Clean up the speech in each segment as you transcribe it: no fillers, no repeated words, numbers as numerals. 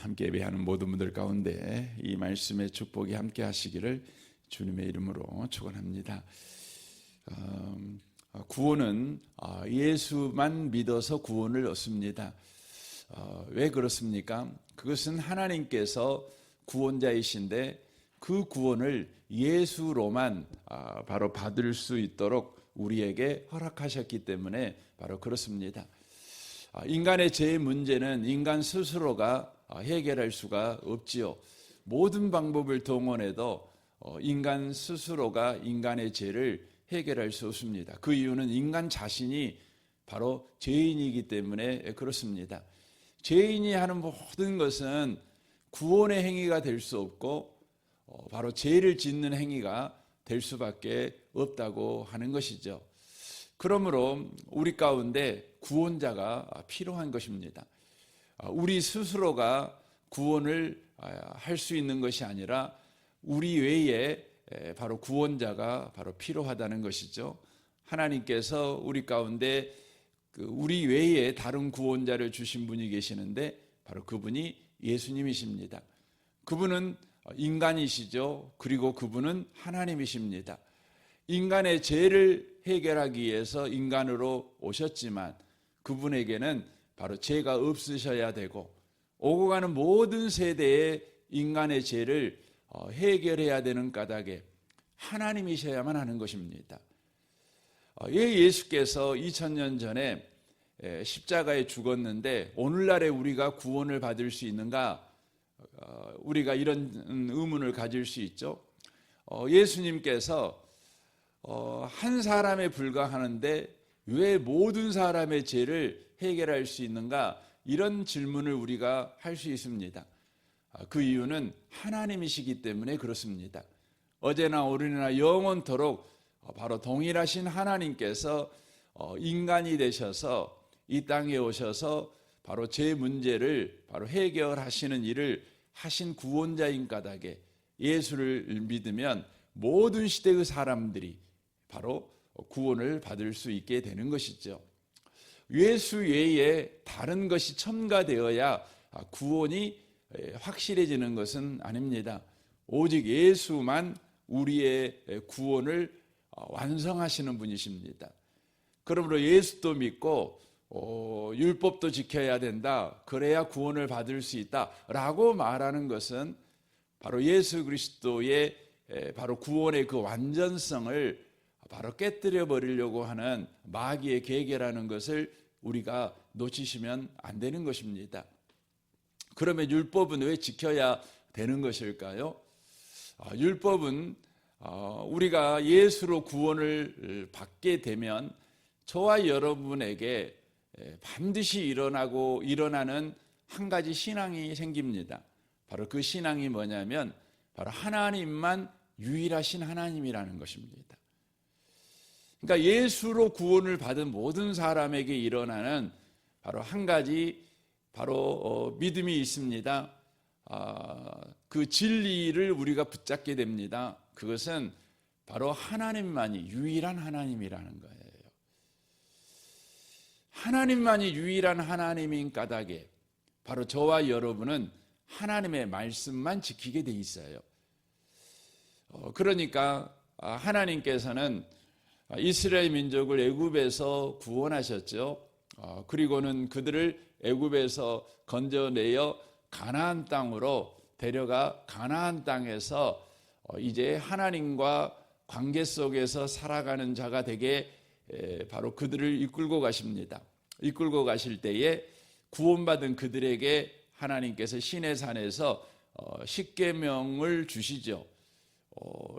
함께 예배하는 모든 분들 가운데 이 말씀의 축복이 함께 하시기를 주님의 이름으로 축원합니다. 구원은 예수만 믿어서 구원을 얻습니다. 왜 그렇습니까? 그것은 하나님께서 구원자이신데 그 구원을 예수로만 바로 받을 수 있도록 우리에게 허락하셨기 때문에 바로 그렇습니다. 인간의 죄의 문제는 인간 스스로가 해결할 수가 없지요. 모든 방법을 동원해도 인간 스스로가 인간의 죄를 해결할 수 없습니다. 그 이유는 인간 자신이 바로 죄인이기 때문에 그렇습니다. 죄인이 하는 모든 것은 구원의 행위가 될 수 없고 바로 죄를 짓는 행위가 될 수밖에 없다고 하는 것이죠. 그러므로 우리 가운데 구원자가 필요한 것입니다. 우리 스스로가 구원을 할 수 있는 것이 아니라 우리 외에 바로 구원자가 바로 필요하다는 것이죠. 하나님께서 우리 가운데 우리 외에 다른 구원자를 주신 분이 계시는데 바로 그분이 예수님이십니다. 그분은 인간이시죠. 그리고 그분은 하나님이십니다. 인간의 죄를 해결하기 위해서 인간으로 오셨지만 그분에게는 바로 죄가 없으셔야 되고 오고 가는 모든 세대의 인간의 죄를 해결해야 되는 까닭에 하나님이셔야만 하는 것입니다. 예수께서 2000년 전에 십자가에 죽었는데 오늘날에 우리가 구원을 받을 수 있는가? 우리가 이런 의문을 가질 수 있죠. 예수님께서 한 사람에 불과하는데 왜 모든 사람의 죄를 해결할 수 있는가? 이런 질문을 우리가 할 수 있습니다. 그 이유는 하나님이시기 때문에 그렇습니다. 어제나 오늘이나 영원토록 바로 동일하신 하나님께서 인간이 되셔서 이 땅에 오셔서 바로 죄 문제를 바로 해결하시는 일을 하신 구원자인 까닭에 예수를 믿으면 모든 시대의 사람들이 바로 구원을 받을 수 있게 되는 것이죠. 예수 외에 다른 것이 첨가되어야 구원이 확실해지는 것은 아닙니다. 오직 예수만 우리의 구원을 완성하시는 분이십니다. 그러므로 예수도 믿고 율법도 지켜야 된다. 그래야 구원을 받을 수 있다라고 말하는 것은 바로 예수 그리스도의 바로 구원의 그 완전성을 바로 깨뜨려 버리려고 하는 마귀의 계계라는 것을 우리가 놓치시면 안 되는 것입니다. 그러면 율법은 왜 지켜야 되는 것일까요? 율법은 우리가 예수로 구원을 받게 되면 저와 여러분에게 반드시 일어나는 한 가지 신앙이 생깁니다. 바로 그 신앙이 뭐냐면 바로 하나님만 유일하신 하나님이라는 것입니다. 그러니까 예수로 구원을 받은 모든 사람에게 일어나는 바로 한 가지 바로 믿음이 있습니다. 그 진리를 우리가 붙잡게 됩니다. 그것은 바로 하나님만이 유일한 하나님이라는 거예요. 하나님만이 유일한 하나님인 까닭에 바로 저와 여러분은 하나님의 말씀만 지키게 돼 있어요. 그러니까 하나님께서는 이스라엘 민족을 애굽에서 구원하셨죠. 그리고는 그들을 애굽에서 건져내어 가나안 땅으로 데려가 가나안 땅에서 이제 하나님과 관계 속에서 살아가는 자가 되게 바로 그들을 이끌고 가십니다. 이끌고 가실 때에 구원받은 그들에게 하나님께서 시내산에서 십계명을 주시죠.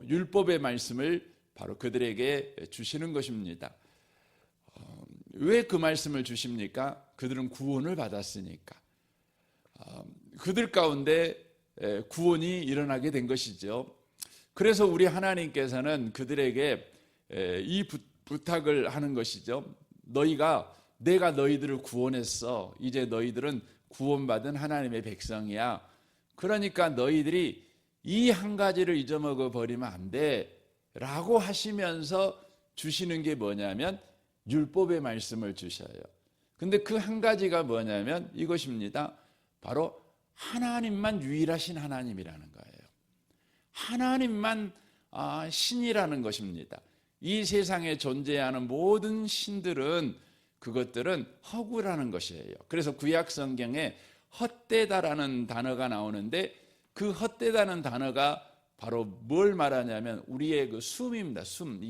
율법의 말씀을 바로 그들에게 주시는 것입니다. 왜 그 말씀을 주십니까? 그들은 구원을 받았으니까. 그들 가운데 구원이 일어나게 된 것이죠. 그래서 우리 하나님께서는 그들에게 이 부탁을 하는 것이죠. 내가 너희들을 구원했어. 이제 너희들은 구원받은 하나님의 백성이야. 그러니까 너희들이 이 한 가지를 잊어먹어 버리면 안 돼. 라고 하시면서 주시는 게 뭐냐면 율법의 말씀을 주셔요. 근데 그 한 가지가 뭐냐면 이것입니다. 바로 하나님만 유일하신 하나님이라는 거예요. 하나님만 신이라는 것입니다. 이 세상에 존재하는 모든 신들은 그것들은 허구라는 것이에요. 그래서 구약 성경에 헛되다라는 단어가 나오는데 그 헛되다는 단어가 바로 뭘 말하냐면 우리의 그 숨입니다. 숨,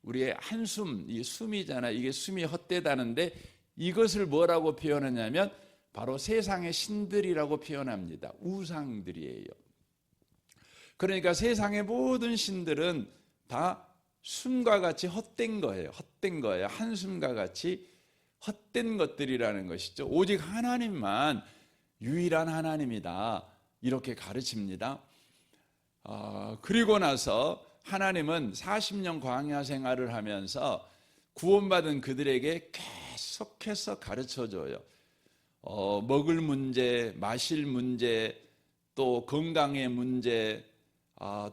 우리의 한숨, 이 숨이잖아요. 이게 숨이 헛되다는데 이것을 뭐라고 표현하냐면 바로 세상의 신들이라고 표현합니다. 우상들이에요. 그러니까 세상의 모든 신들은 다 숨과 같이 헛된 거예요. 헛된 거예요. 한숨과 같이 헛된 것들이라는 것이죠. 오직 하나님만 유일한 하나님이다. 이렇게 가르칩니다. 그리고 나서 하나님은 40년 광야 생활을 하면서 구원받은 그들에게 계속해서 가르쳐줘요. 먹을 문제, 마실 문제, 또 건강의 문제,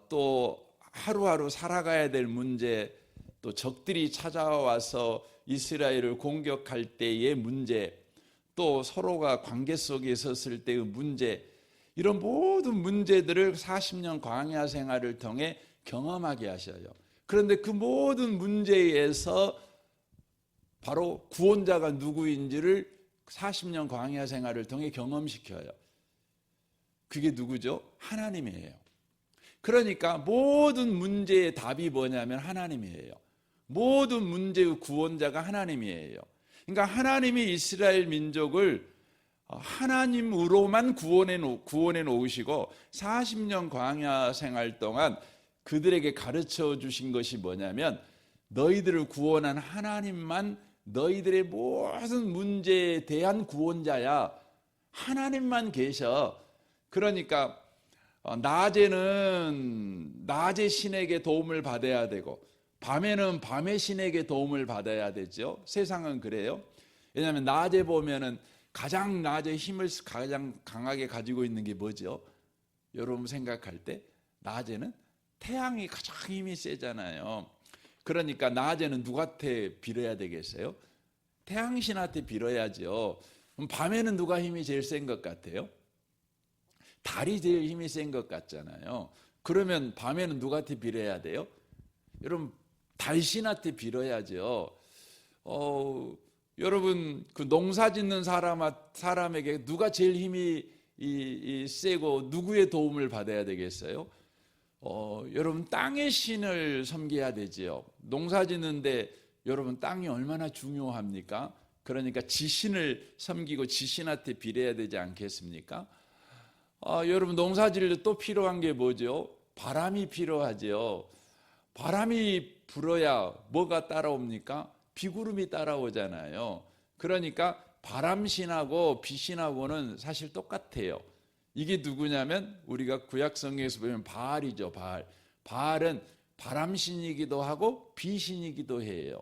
또 하루하루 살아가야 될 문제, 또 적들이 찾아와서 이스라엘을 공격할 때의 문제, 또 서로가 관계 속에 있었을 때의 문제, 이런 모든 문제들을 40년 광야 생활을 통해 경험하게 하셔요. 그런데 그 모든 문제에서 바로 구원자가 누구인지를 40년 광야 생활을 통해 경험시켜요. 그게 누구죠? 하나님이에요. 그러니까 모든 문제의 답이 뭐냐면 하나님이에요. 모든 문제의 구원자가 하나님이에요. 그러니까 하나님이 이스라엘 민족을 하나님으로만 구원해 놓으시고 40년 광야 생활 동안 그들에게 가르쳐 주신 것이 뭐냐면 너희들을 구원한 하나님만 너희들의 모든 문제에 대한 구원자야. 하나님만 계셔. 그러니까 낮에는 낮의 신에게 도움을 받아야 되고 밤에는 밤의 신에게 도움을 받아야 되죠. 세상은 그래요. 왜냐하면 낮에 보면은 가장 낮에 힘을 가장 강하게 가지고 있는 게 뭐죠? 여러분 생각할 때 낮에는 태양이 가장 힘이 세잖아요. 그러니까 낮에는 누구한테 빌어야 되겠어요? 태양신한테 빌어야죠. 그럼 밤에는 누가 힘이 제일 센 것 같아요? 달이 제일 힘이 센 것 같잖아요. 그러면 밤에는 누구한테 빌어야 돼요? 여러분 달신한테 빌어야죠. 여러분 그 농사 짓는 사람에게 누가 제일 힘이 세고 누구의 도움을 받아야 되겠어요? 여러분 땅의 신을 섬겨야 되지요. 농사 짓는데 여러분 땅이 얼마나 중요합니까? 그러니까 지신을 섬기고 지신한테 빌어야 되지 않겠습니까? 여러분 농사 지을 때 또 필요한 게 뭐죠? 바람이 필요하죠. 바람이 불어야 뭐가 따라옵니까? 비구름이 따라오잖아요. 그러니까 바람신하고 비신하고는 사실 똑같아요. 이게 누구냐면 우리가 구약 성경에서 보면 바알이죠. 바알은 바람신이기도 하고 비신이기도 해요.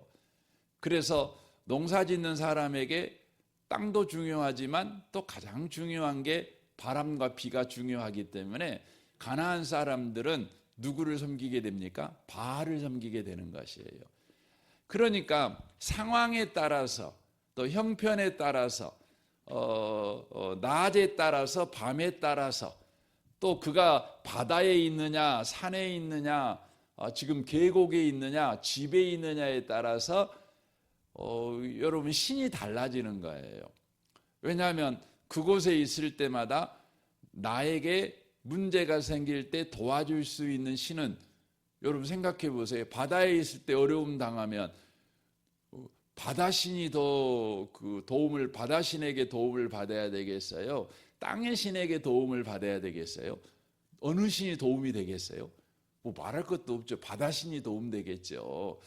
그래서 농사 짓는 사람에게 땅도 중요하지만 또 가장 중요한 게 바람과 비가 중요하기 때문에 가나안 사람들은 누구를 섬기게 됩니까? 바알을 섬기게 되는 것이에요. 그러니까 상황에 따라서 또 형편에 따라서 낮에 따라서 밤에 따라서 또 그가 바다에 있느냐 산에 있느냐 지금 계곡에 있느냐 집에 있느냐에 따라서 여러분 신이 달라지는 거예요. 왜냐하면 그곳에 있을 때마다 나에게 문제가 생길 때 도와줄 수 있는 신은 여러분 생각해 보세요. 바다에 있을 때 어려움 당하면 바다신이 바다신에게 도움을 받아야 되겠어요? 땅의 신에게 도움을 받아야 되겠어요? 어느 신이 도움이 되겠어요? 뭐 말할 것도 없죠. 바다신이 도움되겠죠.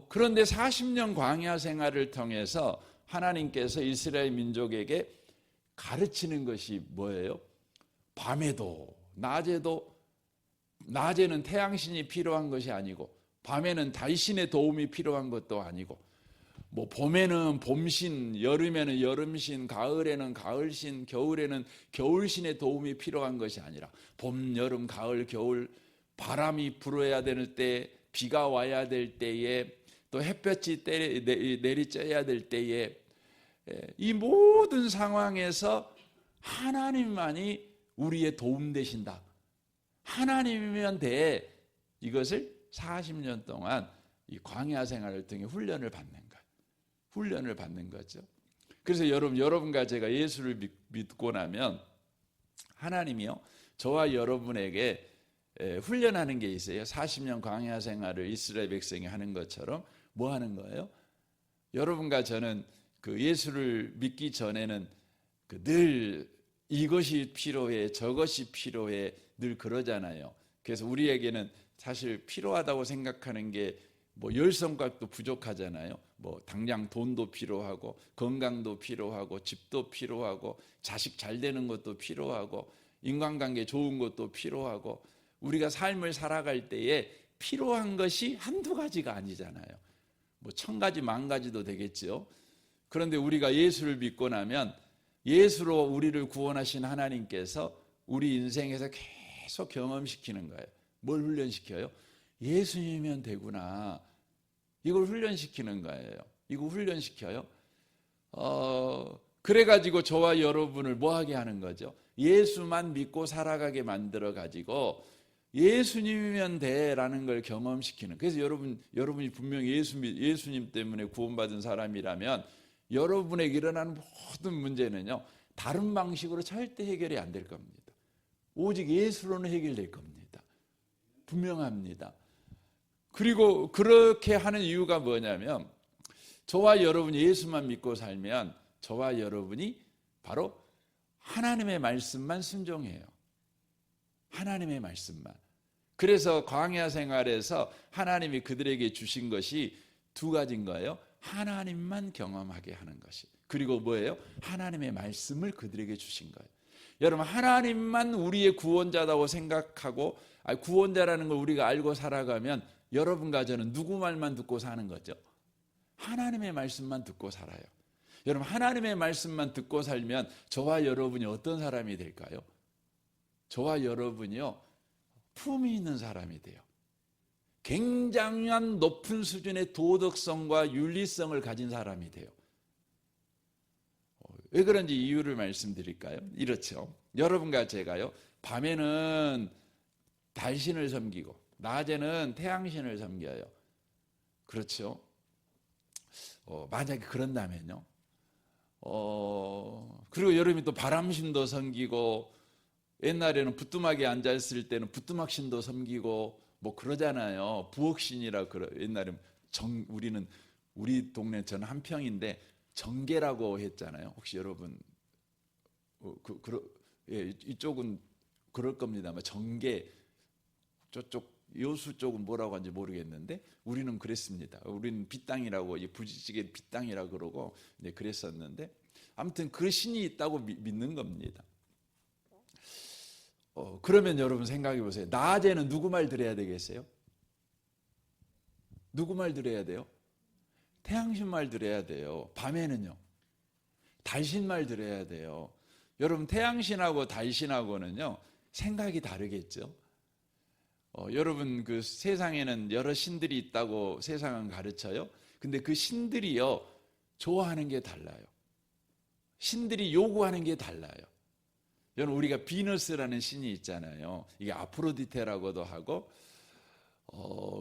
그런데 40년 광야 생활을 통해서 하나님께서 이스라엘 민족에게 가르치는 것이 뭐예요? 밤에도 낮에는 태양신이 필요한 것이 아니고 밤에는 달신의 도움이 필요한 것도 아니고 뭐 봄에는 봄신, 여름에는 여름신, 가을에는 가을신, 겨울에는 겨울신의 도움이 필요한 것이 아니라 봄, 여름, 가을, 겨울 바람이 불어야 되는 때, 비가 와야 될 때에 또 햇볕이 내리쬐야 될 때에 이 모든 상황에서 하나님만이 우리의 도움 되신다. 하나님이면 돼. 이것을 40년 동안 이 광야 생활을 통해 훈련을 받는 거예요. 훈련을 받는 거죠. 그래서 여러분과 제가 예수를 믿고 나면 하나님이요, 저와 여러분에게 훈련하는 게 있어요. 40년 광야 생활을 이스라엘 백성이 하는 것처럼 뭐 하는 거예요? 여러분과 저는 그 예수를 믿기 전에는 늘 이것이 필요해, 저것이 필요해, 늘 그러잖아요. 그래서 우리에게는 사실 필요하다고 생각하는 게 뭐 열성값도 부족하잖아요. 뭐 당장 돈도 필요하고, 건강도 필요하고, 집도 필요하고, 자식 잘 되는 것도 필요하고, 인간관계 좋은 것도 필요하고, 우리가 삶을 살아갈 때에 필요한 것이 한두 가지가 아니잖아요. 뭐 1000가지, 10,000가지도 되겠죠. 그런데 우리가 예수를 믿고 나면 예수로 우리를 구원하신 하나님께서 우리 인생에서 계속 경험시키는 거예요. 뭘 훈련시켜요? 예수님이면 되구나. 이걸 훈련시키는 거예요. 이거 훈련시켜요. 그래가지고 저와 여러분을 뭐하게 하는 거죠? 예수만 믿고 살아가게 만들어가지고 예수님이면 돼라는 걸 경험시키는. 그래서 여러분이 분명히 예수님 때문에 구원받은 사람이라면 여러분에게 일어나는 모든 문제는요, 다른 방식으로 절대 해결이 안 될 겁니다. 오직 예수로는 해결될 겁니다. 분명합니다. 그리고 그렇게 하는 이유가 뭐냐면, 저와 여러분이 예수만 믿고 살면 저와 여러분이 바로 하나님의 말씀만 순종해요. 하나님의 말씀만. 그래서 광야 생활에서 하나님이 그들에게 주신 것이 두 가지인 거예요. 하나님만 경험하게 하는 것이. 그리고 뭐예요? 하나님의 말씀을 그들에게 주신 거예요. 여러분, 하나님만 우리의 구원자라고 생각하고 구원자라는 걸 우리가 알고 살아가면 여러분과 저는 누구 말만 듣고 사는 거죠? 하나님의 말씀만 듣고 살아요. 여러분, 하나님의 말씀만 듣고 살면 저와 여러분이 어떤 사람이 될까요? 저와 여러분이요, 품이 있는 사람이 돼요. 굉장한 높은 수준의 도덕성과 윤리성을 가진 사람이 돼요. 왜 그런지 이유를 말씀드릴까요? 이렇죠. 여러분과 제가요, 밤에는 달신을 섬기고 낮에는 태양신을 섬겨요. 그렇죠? 만약에 그런다면요. 그리고 여러분이 또 바람신도 섬기고, 옛날에는 부뚜막에 앉아있을 때는 부뚜막신도 섬기고 뭐 그러잖아요. 부엌신이라 옛날에 우리는 우리 동네 저는 한평인데 정계라고 했잖아요. 혹시 여러분 이쪽은 그럴 겁니다만 정계, 저쪽 여수 쪽은 뭐라고 하는지 모르겠는데 우리는 그랬습니다. 우리는 빗땅이라고, 부지찌개 빗땅이라고 그러고 그랬었는데, 아무튼 그 신이 있다고 믿는 겁니다. 그러면 여러분 생각해 보세요. 낮에는 누구 말 들어야 되겠어요? 누구 말 들어야 돼요? 태양신 말 들어야 돼요. 밤에는요, 달신 말 들어야 돼요. 여러분, 태양신하고 달신하고는요 생각이 다르겠죠. 여러분, 그 세상에는 여러 신들이 있다고 세상은 가르쳐요. 근데 그 신들이요, 좋아하는 게 달라요. 신들이 요구하는 게 달라요. 여러분, 우리가 비너스라는 신이 있잖아요. 이게 아프로디테라고도 하고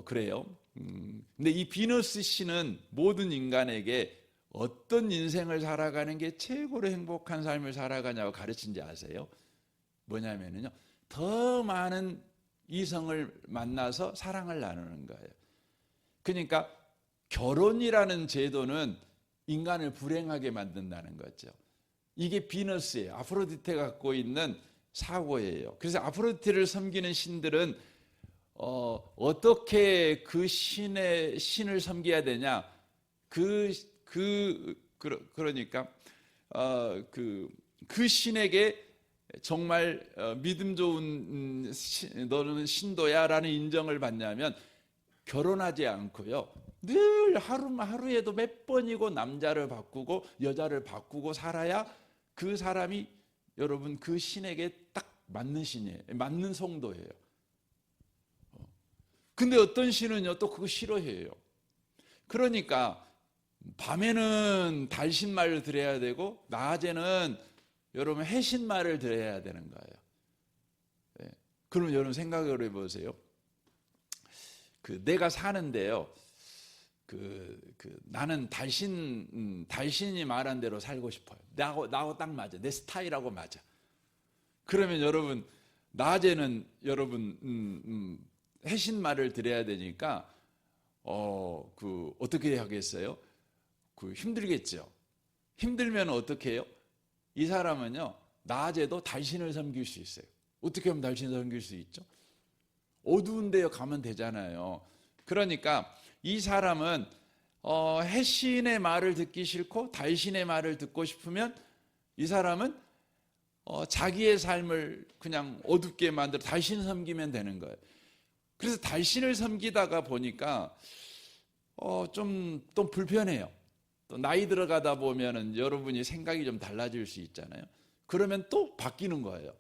그래요. 근데 이 비너스 신은 모든 인간에게 어떤 인생을 살아가는 게 최고로 행복한 삶을 살아가냐고 가르친지 아세요? 뭐냐면요, 더 많은 이성을 만나서 사랑을 나누는 거예요. 그러니까 결혼이라는 제도는 인간을 불행하게 만든다는 거죠. 이게 비너스예요. 아프로디테가 갖고 있는 사고예요. 그래서 아프로디테를 섬기는 신들은 어떻게 그 신을 섬겨야 되냐? 그러니까 그 신에게 정말 믿음 좋은 너는 신도야라는 인정을 받냐면 결혼하지 않고요, 늘 하루에도 몇 번이고 남자를 바꾸고 여자를 바꾸고 살아야 그 사람이, 여러분, 그 신에게 딱 맞는 신이에요. 맞는 성도예요. 근데 어떤 신은요 또 그거 싫어해요. 그러니까 밤에는 달신 말을 들어야 되고 낮에는 여러분 해신말을 들어야 되는 거예요. 네. 그럼 여러분 생각을 해보세요. 내가 사는데요. 나는 달신이 말한 대로 살고 싶어요. 나하고 딱 맞아. 내 스타일하고 맞아. 그러면 여러분 낮에는 여러분 해신말을 들어야 되니까 어떻게 하겠어요? 힘들겠죠. 힘들면 어떻게 해요? 이 사람은요 낮에도 달신을 섬길 수 있어요. 어떻게 하면 달신을 섬길 수 있죠? 어두운 데 가면 되잖아요. 그러니까 이 사람은 해신의 말을 듣기 싫고 달신의 말을 듣고 싶으면 이 사람은 자기의 삶을 그냥 어둡게 만들어 달신 섬기면 되는 거예요. 그래서 달신을 섬기다가 보니까 좀 또 불편해요. 또 나이 들어가다 보면은 여러분이 생각이 좀 달라질 수 있잖아요. 그러면 또 바뀌는 거예요.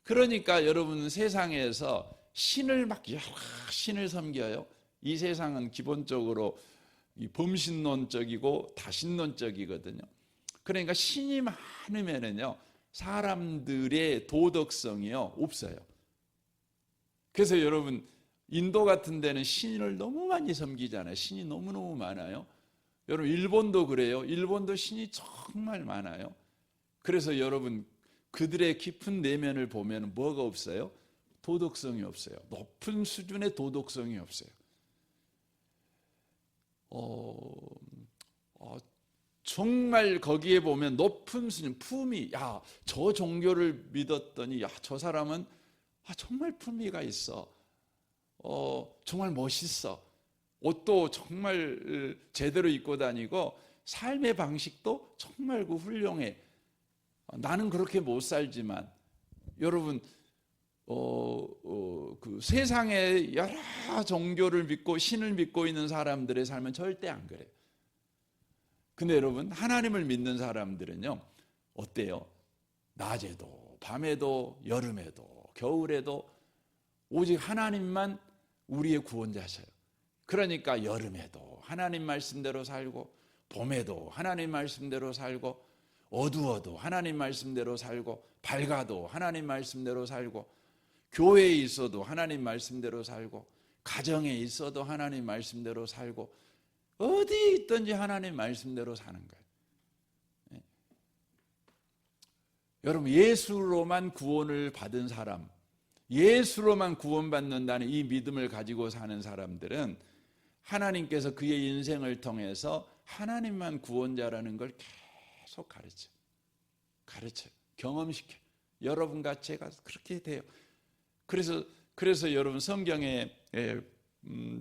그러니까 여러분은 세상에서 신을 막 여러 신을 섬겨요. 이 세상은 기본적으로 범신론적이고 다신론적이거든요. 그러니까 신이 많으면은요 사람들의 도덕성이요 없어요. 그래서 여러분 인도 같은 데는 신을 너무 많이 섬기잖아요. 신이 너무너무 많아요. 여러분 일본도 그래요. 일본도 신이 정말 많아요. 그래서 여러분 그들의 깊은 내면을 보면 뭐가 없어요? 도덕성이 없어요. 높은 수준의 도덕성이 없어요. 정말 거기에 보면 높은 수준, 품위, 저 종교를 믿었더니, 저 사람은 정말 품위가 있어. 정말 멋있어. 옷도 정말 제대로 입고 다니고, 삶의 방식도 정말 훌륭해. 나는 그렇게 못 살지만, 여러분, 세상에 여러 종교를 믿고 신을 믿고 있는 사람들의 삶은 절대 안 그래요. 근데 여러분 하나님을 믿는 사람들은요 어때요? 낮에도 밤에도 여름에도 겨울에도 오직 하나님만 우리의 구원자셔요. 그러니까 여름에도 하나님 말씀대로 살고 봄에도 하나님 말씀대로 살고 어두워도 하나님 말씀대로 살고 밝아도 하나님 말씀대로 살고 교회에 있어도 하나님 말씀대로 살고 가정에 있어도 하나님 말씀대로 살고 어디 있든지 하나님 말씀대로 사는 거예요. 네. 여러분 예수로만 구원을 받은 사람, 예수로만 구원받는다는 이 믿음을 가지고 사는 사람들은 하나님께서 그의 인생을 통해서 하나님만 구원자라는 걸 계속 가르쳐 경험시켜. 여러분과 제가 그렇게 돼요. 그래서 여러분 성경의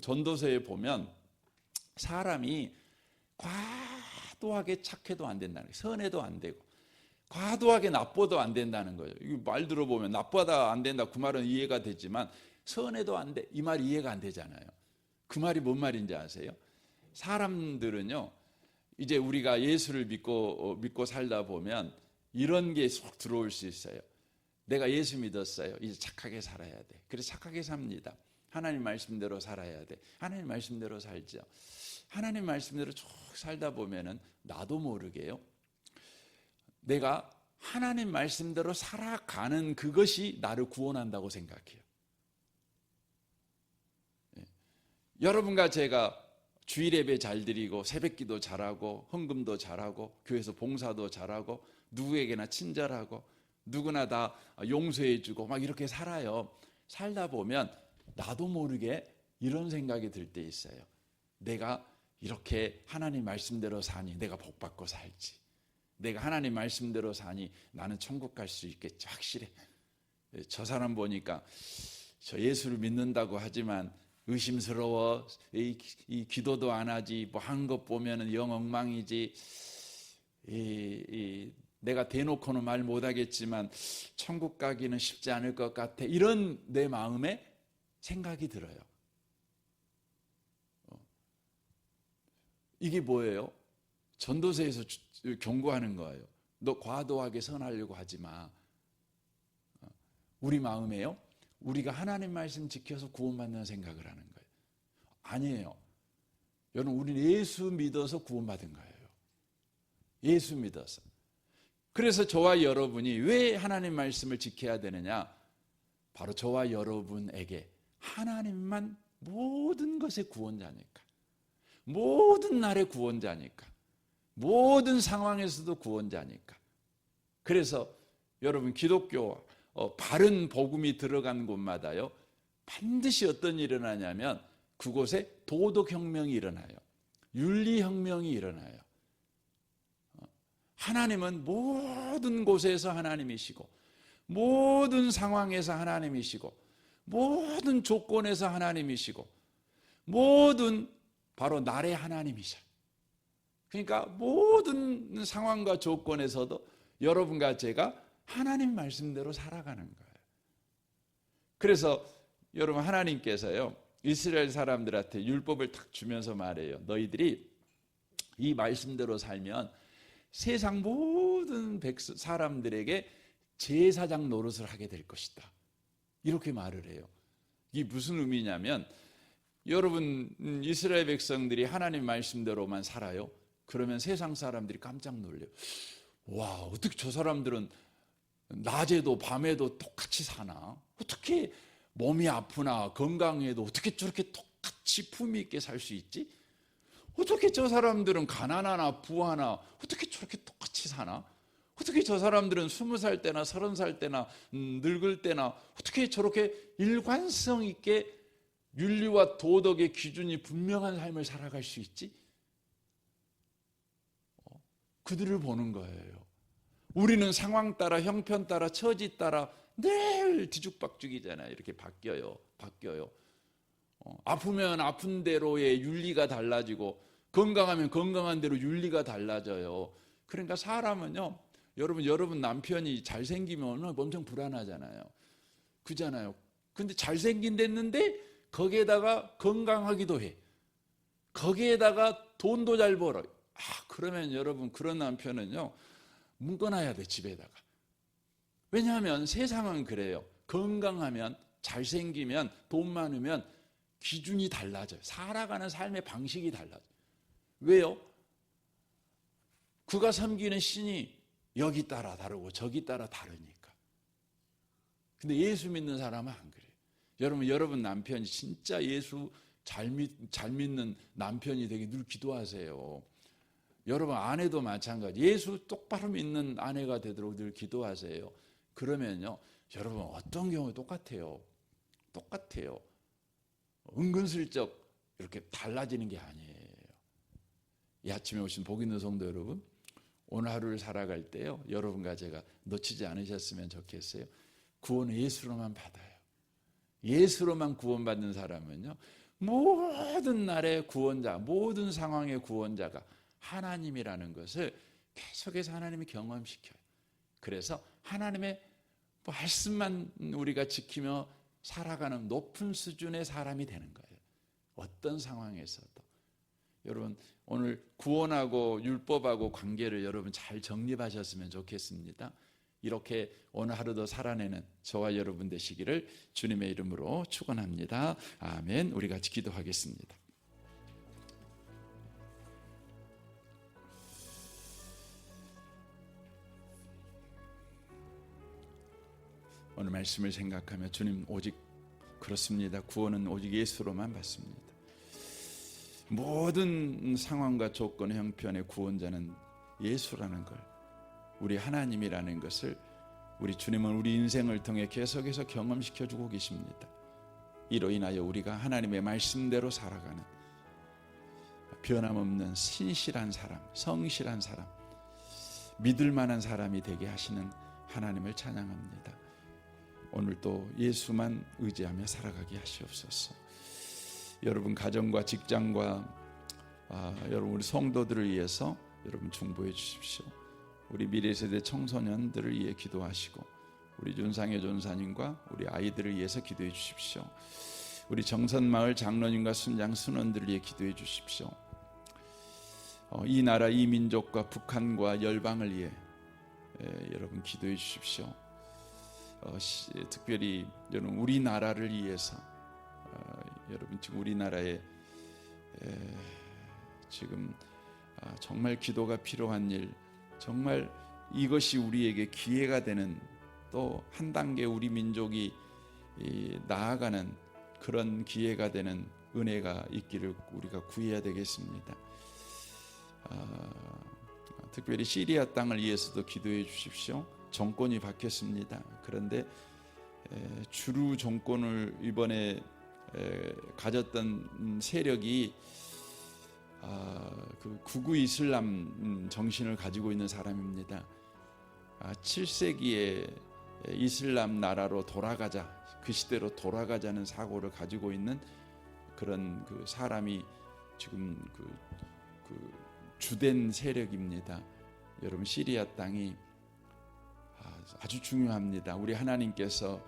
전도서에 보면 사람이 과도하게 착해도 안 된다는 거예요. 선해도 안 되고 과도하게 나빠도 안 된다는 거예요. 이 말 들어보면 나빠다 안 된다 그 말은 이해가 되지만 선해도 안 돼 이 말 이해가 안 되잖아요. 그 말이 뭔 말인지 아세요? 사람들은요 이제 우리가 예수를 믿고 살다 보면 이런 게 쏙 들어올 수 있어요. 내가 예수 믿었어요. 이제 착하게 살아야 돼. 그래서 착하게 삽니다. 하나님 말씀대로 살아야 돼. 하나님 말씀대로 살죠. 하나님 말씀대로 쭉 살다 보면은 나도 모르게요. 내가 하나님 말씀대로 살아가는 그것이 나를 구원한다고 생각해요. 예. 여러분과 제가 주일 예배 잘 드리고 새벽기도 잘하고 헌금도 잘하고 교회에서 봉사도 잘하고 누구에게나 친절하고 누구나 다 용서해주고 막 이렇게 살아요. 살다 보면 나도 모르게 이런 생각이 들 때 있어요. 내가 이렇게 하나님 말씀대로 사니 내가 복받고 살지. 내가 하나님 말씀대로 사니 나는 천국 갈 수 있겠지. 확실해. 저 사람 보니까 저 예수를 믿는다고 하지만 의심스러워. 이 기도도 안 하지. 뭐 한 것 보면은 영 엉망이지. 내가 대놓고는 말 못하겠지만 천국 가기는 쉽지 않을 것 같아. 이런 내 마음에 생각이 들어요. 이게 뭐예요? 전도서에서 경고하는 거예요. 너 과도하게 선하려고 하지 마. 우리 마음에요. 우리가 하나님 말씀 지켜서 구원받는 생각을 하는 거예요. 아니에요. 여러분 우리는 예수 믿어서 구원받은 거예요. 예수 믿어서. 그래서 저와 여러분이 왜 하나님 말씀을 지켜야 되느냐? 바로 저와 여러분에게 하나님만 모든 것의 구원자니까. 모든 날의 구원자니까. 모든 상황에서도 구원자니까. 그래서 여러분 기독교 바른 복음이 들어간 곳마다요, 반드시 어떤 일이 일어나냐면 그곳에 도덕혁명이 일어나요. 윤리혁명이 일어나요. 하나님은 모든 곳에서 하나님이시고, 모든 상황에서 하나님이시고, 모든 조건에서 하나님이시고, 모든 바로 날의 하나님이셔요. 그러니까 모든 상황과 조건에서도 여러분과 제가 하나님 말씀대로 살아가는 거예요. 그래서 여러분, 하나님께서요 이스라엘 사람들한테 율법을 탁 주면서 말해요. 너희들이 이 말씀대로 살면 세상 모든 사람들에게 제사장 노릇을 하게 될 것이다. 이렇게 말을 해요. 이게 무슨 의미냐면, 여러분 이스라엘 백성들이 하나님 말씀대로만 살아요. 그러면 세상 사람들이 깜짝 놀래요. 와, 어떻게 저 사람들은 낮에도 밤에도 똑같이 사나? 어떻게 몸이 아프나 건강해도 어떻게 저렇게 똑같이 품위 있게 살 수 있지? 어떻게 저 사람들은 가난하나 부하나 어떻게 저렇게 똑같이 사나? 어떻게 저 사람들은 20살 때나 30살 때나 늙을 때나 어떻게 저렇게 일관성 있게 윤리와 도덕의 기준이 분명한 삶을 살아갈 수 있지? 그들을 보는 거예요. 우리는 상황 따라, 형편 따라, 처지 따라 늘 뒤죽박죽이잖아요. 이렇게 바뀌어요. 아프면 아픈 대로의 윤리가 달라지고, 건강하면 건강한 대로 윤리가 달라져요. 그러니까 사람은요, 여러분 남편이 잘생기면 엄청 불안하잖아요. 그잖아요. 근데 잘생긴 됐는데 거기에다가 건강하기도 해. 거기에다가 돈도 잘 벌어. 그러면 여러분, 그런 남편은요 묶어놔야 돼, 집에다가. 왜냐하면 세상은 그래요. 건강하면, 잘생기면, 돈 많으면 기준이 달라져요. 살아가는 삶의 방식이 달라져요. 왜요? 그가 섬기는 신이 여기 따라 다르고 저기 따라 다르니까. 근데 예수 믿는 사람은 안 그래요. 여러분 남편이 진짜 예수 잘 믿는 남편이 되게 늘 기도하세요. 여러분 아내도 마찬가지. 예수 똑바로 믿는 아내가 되도록 늘 기도하세요. 그러면요, 여러분 어떤 경우 똑같아요. 은근슬쩍 이렇게 달라지는 게 아니에요. 이 아침에 오신 복 있는 성도 여러분, 오늘 하루를 살아갈 때요, 여러분과 제가 놓치지 않으셨으면 좋겠어요. 구원은 예수로만 받아요. 예수로만 구원받는 사람은요, 모든 날의 구원자, 모든 상황의 구원자가 하나님이라는 것을 계속해서 하나님이 경험시켜요. 그래서 하나님의 말씀만 우리가 지키며 살아가는 높은 수준의 사람이 되는 거예요. 어떤 상황에서도. 여러분 오늘 구원하고 율법하고 관계를 여러분 잘 정립하셨으면 좋겠습니다. 이렇게 오늘 하루도 살아내는 저와 여러분 되시기를 주님의 이름으로 축원합니다. 아멘. 우리 같이 기도하겠습니다. 오늘 말씀을 생각하며, 주님, 오직 그렇습니다. 구원은 오직 예수로만 받습니다. 모든 상황과 조건, 형편의 구원자는 예수라는 걸, 우리 하나님이라는 것을 우리 주님은 우리 인생을 통해 계속해서 경험시켜주고 계십니다. 이로 인하여 우리가 하나님의 말씀대로 살아가는 변함없는 신실한 사람, 성실한 사람, 믿을 만한 사람이 되게 하시는 하나님을 찬양합니다. 오늘도 예수만 의지하며 살아가게 하시옵소서. 여러분 가정과 직장과 여러분 우리 성도들을 위해서 여러분 중보해 주십시오. 우리 미래세대 청소년들을 위해 기도하시고, 우리 윤상혜 전사님과 우리 아이들을 위해서 기도해 주십시오. 우리 정선마을 장로님과 순장 순원들을 위해 기도해 주십시오. 이 나라, 이 민족과 북한과 열방을 위해 여러분 기도해 주십시오. 특별히 여러분 우리나라를 위해서, 여러분 지금 우리나라에 지금 정말 기도가 필요한 일, 정말 이것이 우리에게 기회가 되는, 또 한 단계 우리 민족이 나아가는 그런 기회가 되는 은혜가 있기를 우리가 구해야 되겠습니다. 특별히 시리아 땅을 위해서도 기도해 주십시오. 정권이 바뀌었습니다. 그런데 주루 정권을 이번에 가졌던 세력이 그 구구 이슬람 정신을 가지고 있는 사람입니다. 7세기에 이슬람 나라로 돌아가자, 그 시대로 돌아가자는 사고를 가지고 있는 그런 그 사람이 지금 그 주된 세력입니다. 여러분, 시리아 땅이 아주 중요합니다. 우리 하나님께서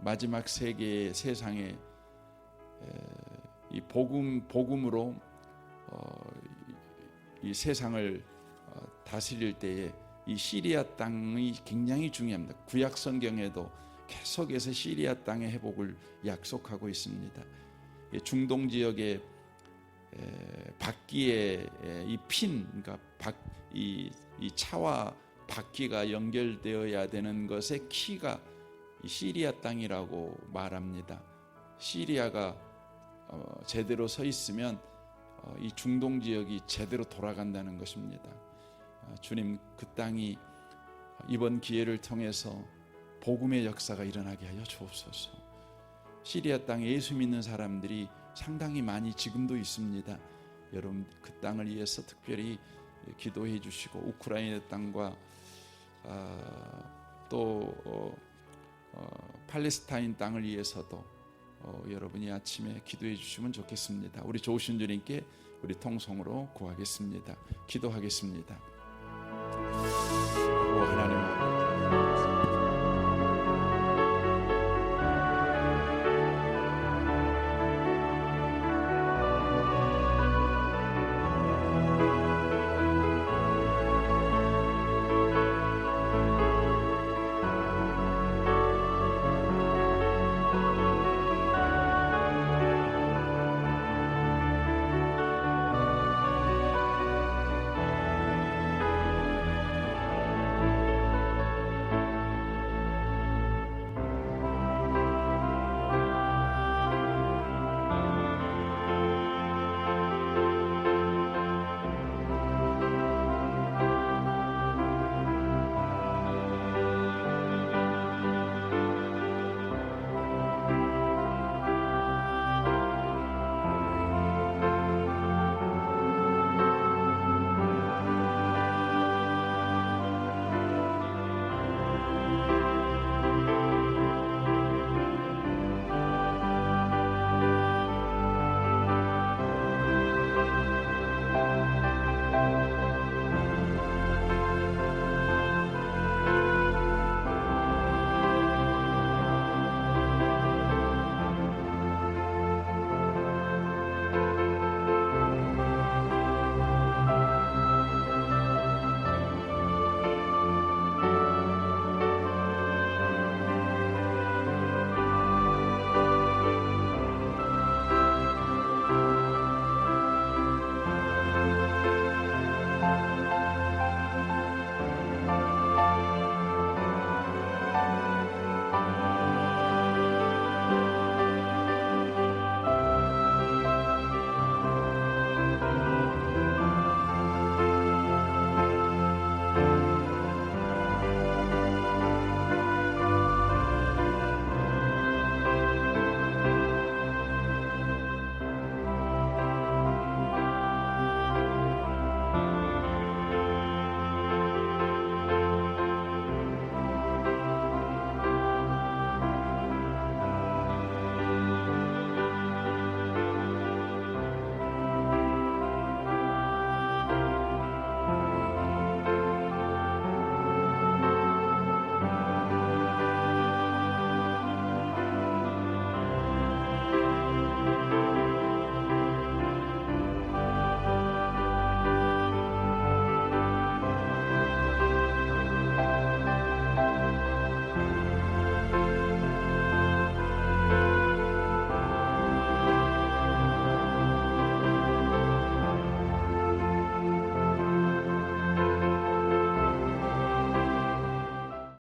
마지막 세계의 세상에 이 복음으로 이 세상을 다스릴 때에 이 시리아 땅이 굉장히 중요합니다. 구약 성경에도 계속해서 시리아 땅의 회복을 약속하고 있습니다. 중동 지역의 바퀴의 이 핀, 그러니까 이 차와 바퀴가 연결되어야 되는 것의 키가 이 시리아 땅이라고 말합니다. 시리아가 제대로 서 있으면 이 중동 지역이 제대로 돌아간다는 것입니다. 주님, 그 땅이 이번 기회를 통해서 복음의 역사가 일어나게 하여 주옵소서. 시리아 땅에 예수 믿는 사람들이 상당히 많이 지금도 있습니다. 여러분, 그 땅을 위해서 특별히 기도해 주시고, 우크라이나 땅과 또 팔레스타인 땅을 위해서도 여러분이 아침에 기도해 주시면 좋겠습니다. 우리 좋으신 주님께 우리 통성으로 구하겠습니다. 기도하겠습니다. 하나님